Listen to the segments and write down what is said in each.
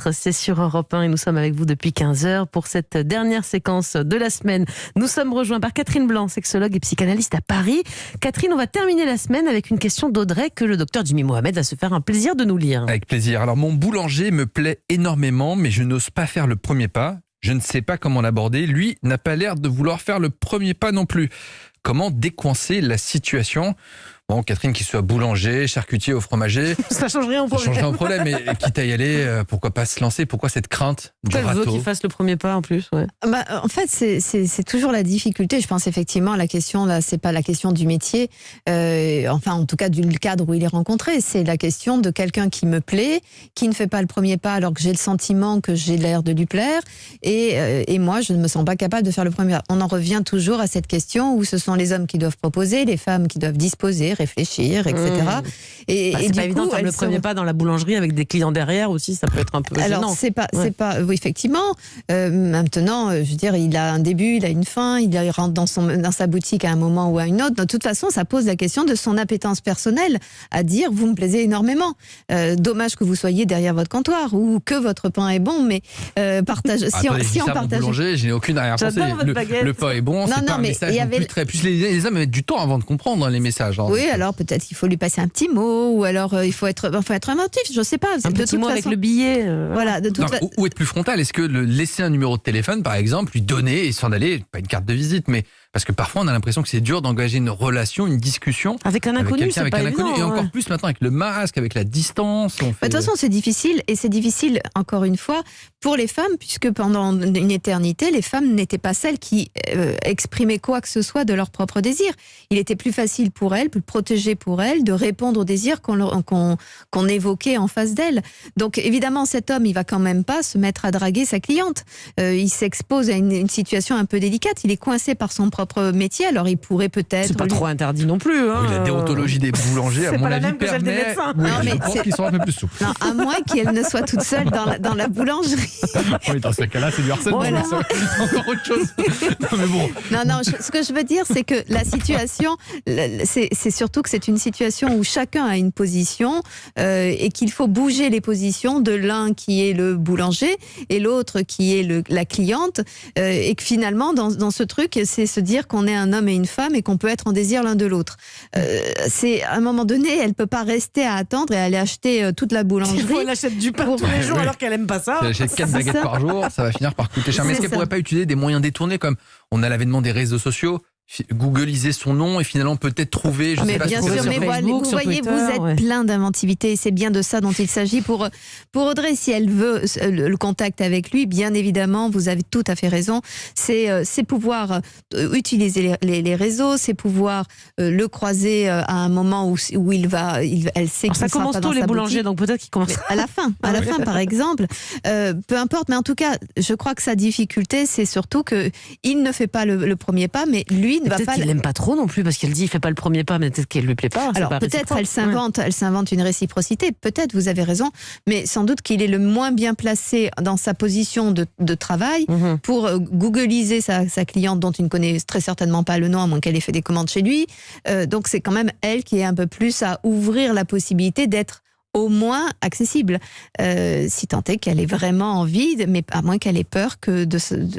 titre, c'est sur Europe 1 et nous sommes avec vous depuis 15h pour cette dernière séquence de la semaine. Nous sommes rejoints par Catherine Blanc, sexologue et psychanalyste à Paris. Catherine, on va terminer la semaine avec une question d'Audrey que le docteur Jimmy Mohamed va se faire un plaisir de nous lire. Avec plaisir. Alors, mon boulanger me plaît énormément, mais je n'ose pas faire le premier pas. Je ne sais pas comment l'aborder. Lui n'a pas l'air de vouloir faire le premier pas non plus. Comment décoincer la situation ? Bon, Catherine, qu'il soit boulanger, charcutier ou fromager, Ça change rien au problème. ça change rien au problème. Mais quitte à y aller, pourquoi pas se lancer ? Pourquoi cette crainte du Elle veut râteau ? qu'il fasse le premier pas en plus. Ouais. En fait, c'est toujours la difficulté. Je pense effectivement la question là, c'est pas la question du métier, enfin en tout cas du cadre où il est rencontré. C'est la question de quelqu'un qui me plaît, qui ne fait pas le premier pas alors que j'ai le sentiment que j'ai l'air de lui plaire, et moi je ne me sens pas capable de faire le premier pas. On en revient toujours à cette question où ce sont les hommes qui doivent proposer, les femmes qui doivent disposer, réfléchir, etc. Et c'est pas évident de faire le elles premier pas dans la boulangerie avec des clients derrière aussi, ça peut être un peu gênant. Alors c'est pas, oui, effectivement. Maintenant, je veux dire, il a un début, il a une fin, il rentre dans sa boutique à un moment ou à une autre. De toute façon, ça pose la question de son appétence personnelle à dire vous me plaisez énormément. Dommage que vous soyez derrière votre comptoir ou que votre pain est bon, mais partage. Si on mon partage. boulanger, je n'ai aucune arrière-pensée. J'adore votre baguette. Le pain est bon, c'est pas un message non plus très. Plus les hommes mettent du temps avant de comprendre les messages. Hein. Oui, alors peut-être qu'il faut lui passer un petit mot, ou alors il faut être inventif, je sais pas. Un petit mot avec le billet. Voilà, de toute façon. Ou être plus frontal, est-ce que laisser un numéro de téléphone, par exemple, lui donner et s'en aller, pas une carte de visite, mais parce que parfois on a l'impression que c'est dur d'engager une relation, une discussion Avec un inconnu, quelqu'un, c'est avec pas un inconnu, évident, et ouais. encore plus maintenant avec le masque, avec la distance. De toute façon, c'est difficile, et c'est difficile, encore une fois, pour les femmes, puisque pendant une éternité, les femmes n'étaient pas celles qui exprimaient quoi que ce soit de leur propre désir. Il était plus facile pour elles, plus protégé pour elles, de répondre aux désirs qu'on évoquait en face d'elles. Donc évidemment, cet homme, il va quand même pas se mettre à draguer sa cliente. Il s'expose à une situation un peu délicate. Il est coincé par son propre métier, alors il pourrait peut-être... C'est pas trop interdit non plus. Hein. Oui, la déontologie des boulangers, à C'est mon pas la avis, même que celle des permet. médecins. Oui, Non, mais je pense c'est- qu'ils sont un peu plus souples. Non, à moins qu'elle ne soit toute seule dans la boulangerie. Oui, dans ce cas-là, c'est du harcèlement. Voilà. C'est encore autre chose. Non, mais bon. Non, ce que je veux dire, c'est que la situation, c'est surtout que c'est une situation où chacun a une position et qu'il faut bouger les positions de l'un qui est le boulanger et l'autre qui est la cliente, et que finalement, dans ce truc, c'est se dire qu'on est un homme et une femme et qu'on peut être en désir l'un de l'autre. C'est à un moment donné, elle peut pas rester à attendre et aller acheter toute la boulangerie. Elle achète du pain tous les jours alors qu'elle aime pas ça. Si elle achète 4 baguettes ça. par jour, ça va finir par coûter cher. Mais est-ce C'est qu'elle ça. pourrait pas utiliser des moyens détournés comme on a l'avènement des réseaux sociaux, googliser son nom et finalement peut-être trouver, je sais Mais pas, bien trouver sûr, sur mais Facebook. voilà, vous sur voyez, Twitter, vous êtes ouais. plein d'inventivité et c'est bien de ça dont il s'agit. Pour Audrey, si elle veut le contact avec lui, bien évidemment, vous avez tout à fait raison. C'est pouvoir utiliser les réseaux, c'est pouvoir le croiser à un moment où elle sait Alors, qu'il ça ne sera commence pas tôt dans les sa boulangers, boutique. donc peut-être qu'ils commencent. Mais à la fin, par exemple, peu importe. Mais en tout cas, je crois que sa difficulté, c'est surtout que il ne fait pas le premier pas, mais lui ne va Peut-être pas. qu'il l'aime pas trop non plus parce qu'elle dit il fait pas le premier pas, mais peut-être qu'elle lui plaît pas. c'est Alors pas peut-être réciproque. elle s'invente une réciprocité. Peut-être, vous avez raison, mais sans doute qu'il est le moins bien placé dans sa position de travail Mhm. pour googliser sa cliente dont il ne connaît très certainement pas le nom, à moins qu'elle ait fait des commandes chez lui. Donc c'est quand même elle qui est un peu plus à ouvrir la possibilité d'être au moins accessible, si tant est qu'elle ait vraiment envie, mais à moins qu'elle ait peur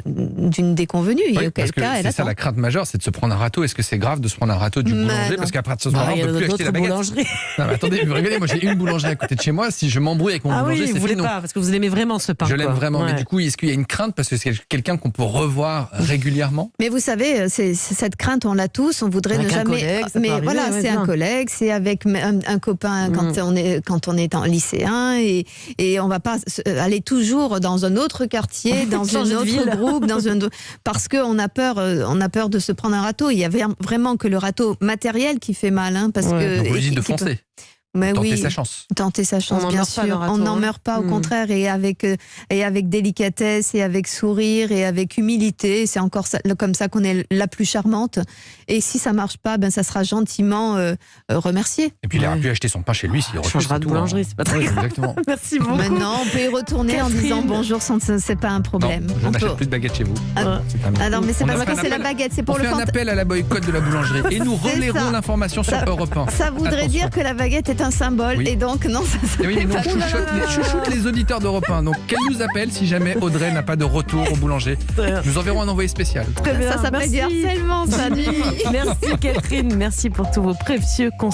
d'une déconvenue. Oui, et auquel parce que cas, elle c'est ça attend. la crainte majeure, c'est de se prendre un râteau. Est-ce que c'est grave de se prendre un râteau du Mais boulanger non. parce qu'après ce Bah, soir, il y on a peut plus acheter d'autres la baguette. boulangeries. Non, mais attendez, vous rigolez, moi j'ai une boulangerie à côté de chez moi. Si je m'embrouille avec mon Ah boulanger, oui, c'est vous voulez fini. pas parce que vous l'aimez vraiment ce pain. Je l'aime quoi. vraiment, mais Ouais. du coup, est-ce qu'il y a une crainte parce que c'est quelqu'un qu'on peut revoir régulièrement? Mais vous savez, c'est cette crainte, on l'a tous. On voudrait Avec ne un jamais. collègue, ça peut mais arriver, voilà, ouais, c'est bien. un collègue, c'est avec un copain quand on est en lycéen, et on va pas aller toujours dans un autre quartier, dans Changer un de ville. autre groupe, parce qu'on a peur de se prendre un râteau. Il y avait vraiment que le râteau matériel qui fait mal, hein, parce Ouais. que. Donc on lui dit de qui peut- foncer, Mais tenter oui. sa chance. Tenter sa chance, On n'en bien meurt pas d'un sûr. râteau, On n'en hein. meurt pas, au Mm. contraire, et avec délicatesse, et avec sourire, et avec humilité. C'est encore comme ça qu'on est la plus charmante. Et si ça marche pas, ben ça sera gentiment remercié. Et puis il aurait Ouais. pu acheter son pain chez lui s'il On refuse. changera c'est de tout, boulangerie, hein. c'est pas très Ouais, grave. exactement. Merci beaucoup. Maintenant, on peut y retourner en Catherine. disant bonjour, c'est pas un problème. Non, je On n'achète peut- plus de baguette chez vous. Ah, C'est terminé. Ah non, mais c'est On pas a parce fait que un c'est la appel- baguette, c'est On pour fait un appel à la boycott de la boulangerie et nous C'est relaierons ça. l'information sur Ça- Europe 1. Ça voudrait Attention. dire que la baguette est un symbole Oui. et donc non, ça Eh oui, mais nous, on s'appelle pas. chouchoute les auditeurs d'Europe 1. Donc, qu'elle nous appelle si jamais Audrey n'a pas de retour au boulanger. Nous enverrons un envoyé spécial. Très bien. Ça s'appelle du Merci. harcèlement, ça. Merci Catherine, merci pour tous vos précieux conseils.